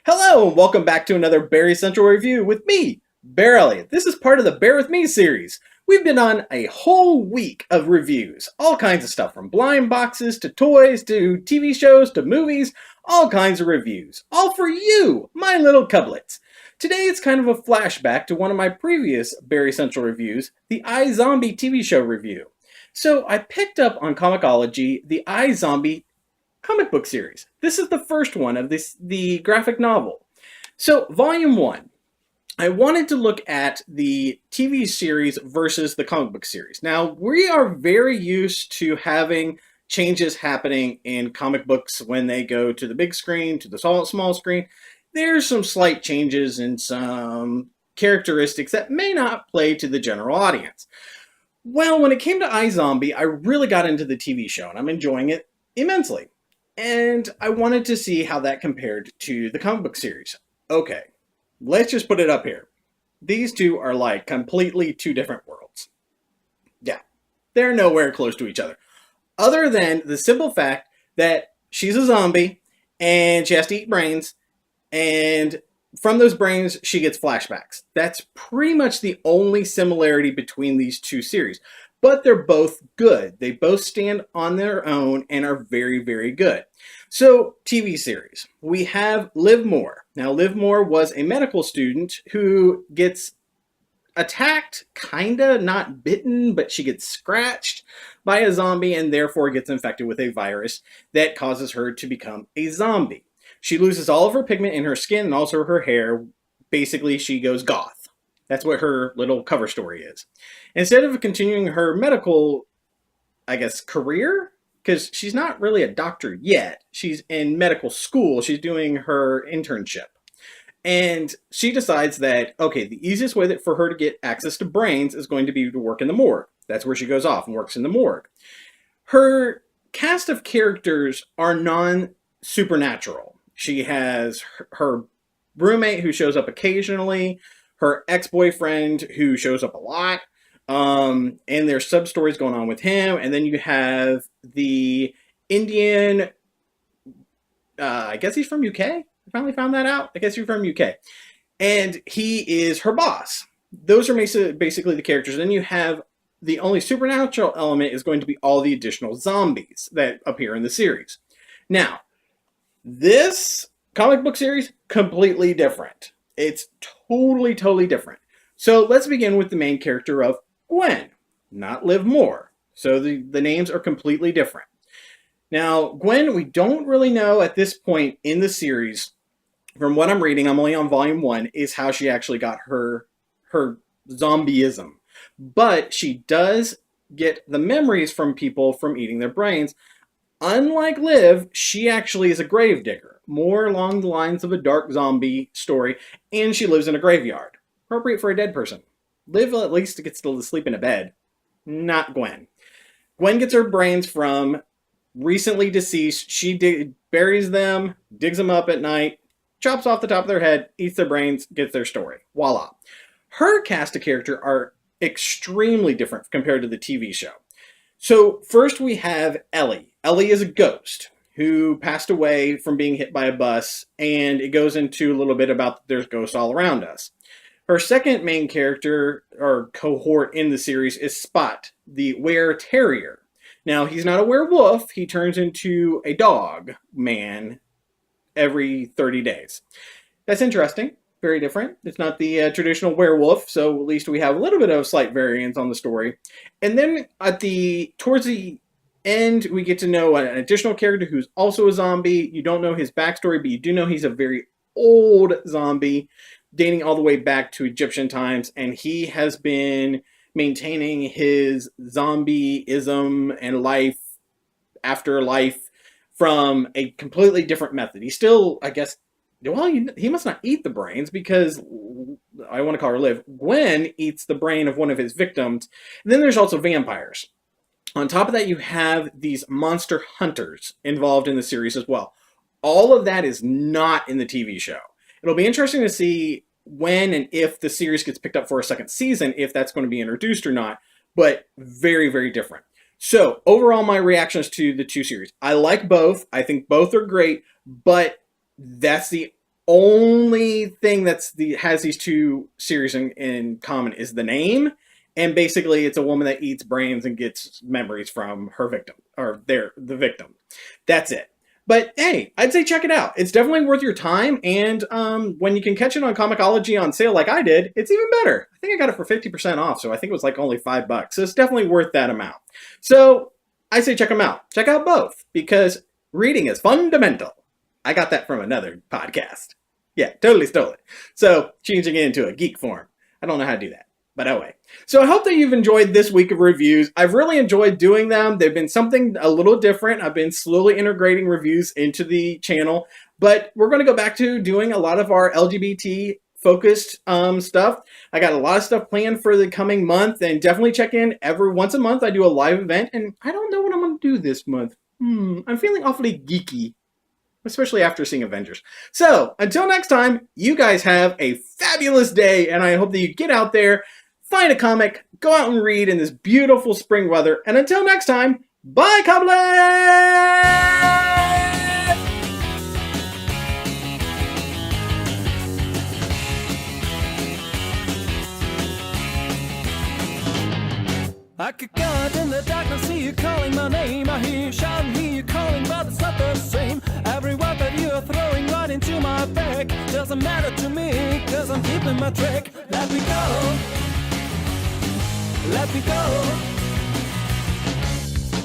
Hello, and welcome back to another Barry Central review with me, BearElliott. This is part of the Bear With Me series. We've been on a whole week of reviews. All kinds of stuff, from blind boxes to toys to TV shows to movies. All kinds of reviews. All for you, my little cublets. Today it's kind of a flashback to one of my previous Barry Central reviews, the iZombie TV show review. So I picked up on Comixology the iZombie comic book series. This is the first one of the graphic novel. So, volume 1. I wanted to look at the TV series versus the comic book series. Now, we are very used to having changes happening in comic books when they go to the big screen, to the small screen. There's some slight changes in some characteristics that may not play to the general audience. Well, when it came to iZombie, I really got into the TV show, and I'm enjoying it immensely. And I wanted to see how that compared to the comic book series. Okay, let's just put it up here. These two are like completely two different worlds. Yeah, they're nowhere close to each other. Other than the simple fact that she's a zombie and she has to eat brains, and from those brains she gets flashbacks. That's pretty much the only similarity between these two series. But they're both good. They both stand on their own and are very, very good. So, TV series. We have Liv Moore. Now, Liv Moore was a medical student who gets attacked, kinda, not bitten, but she gets scratched by a zombie and therefore gets infected with a virus that causes her to become a zombie. She loses all of her pigment in her skin and also her hair. Basically, she goes goth. That's what her little cover story is. Instead of continuing her medical, career, because she's not really a doctor yet. She's in medical school. She's doing her internship. And she decides that, okay, the easiest way for her to get access to brains is going to be to work in the morgue. That's where she goes off and works in the morgue. Her cast of characters are non-supernatural. She has her roommate who shows up occasionally, her ex-boyfriend who shows up a lot, and there's sub-stories going on with him, and then you have the Indian, I guess he's from UK? I finally found that out. I guess he's from UK. And he is her boss. Those are basically the characters. And then you have the only supernatural element is going to be all the additional zombies that appear in the series. Now, this comic book series, completely different. It's totally different. So let's begin with the main character of Gwen, not Liv Moore. So the names are completely different. Now, Gwen, we don't really know at this point in the series, from what I'm reading, I'm only on volume 1, is how she actually got her zombieism. But she does get the memories from people from eating their brains. Unlike Liv, she actually is a gravedigger, more along the lines of a dark zombie story, and she lives in a graveyard. Appropriate for a dead person. Liv at least gets to sleep in a bed. Not Gwen. Gwen gets her brains from recently deceased. She buries them, digs them up at night, chops off the top of their head, eats their brains, gets their story. Voila. Her cast of characters are extremely different compared to the TV show. So first we have Ellie. Ellie is a ghost who passed away from being hit by a bus, and it goes into a little bit about there's ghosts all around us. Her second main character, or cohort in the series, is Spot, the were-terrier. Now, he's not a werewolf. He turns into a dog man every 30 days. That's interesting. Very different. It's not the traditional werewolf, so at least we have a little bit of slight variance on the story. And then towards the end, we get to know an additional character who's also a zombie. You don't know his backstory, but you do know he's a very old zombie, dating all the way back to Egyptian times, and he has been maintaining his zombieism and life after life from a completely different method. He's still, I guess, well, he must not eat the brains because, I want to call her Liv, Gwen eats the brain of one of his victims. And then there's also vampires. On top of that, you have these monster hunters involved in the series as well. All of that is not in the TV show. It'll be interesting to see when and if the series gets picked up for a second season, if that's going to be introduced or not, but very different. So, overall, my reactions to the two series. I like both. I think both are great, but that's the only thing has these two series in common is the name. And basically, it's a woman that eats brains and gets memories from her victim, or the victim. That's it. But hey, I'd say check it out. It's definitely worth your time, and when you can catch it on Comixology on sale like I did, it's even better. I think I got it for 50% off, so I think it was like only $5. So it's definitely worth that amount. So I say check them out. Check out both, because reading is fundamental. I got that from another podcast. Yeah, totally stole it. So changing it into a geek form. I don't know how to do that. But anyway, so I hope that you've enjoyed this week of reviews. I've really enjoyed doing them. They've been something a little different. I've been slowly integrating reviews into the channel, but we're going to go back to doing a lot of our LGBT focused stuff. I got a lot of stuff planned for the coming month, and definitely check in every once a month. I do a live event, and I don't know what I'm going to do this month. I'm feeling awfully geeky, especially after seeing Avengers. So until next time, you guys have a fabulous day, and I hope that you get out there, find a comic, go out and read in this beautiful spring weather. And until next time, bye, Coblet! I could go out in the darkness, see you calling my name. I hear you shouting, hear you calling, but it's not the same. Every word that you are throwing right into my back doesn't matter to me, cause I'm keeping my track. Let me go. Let me go.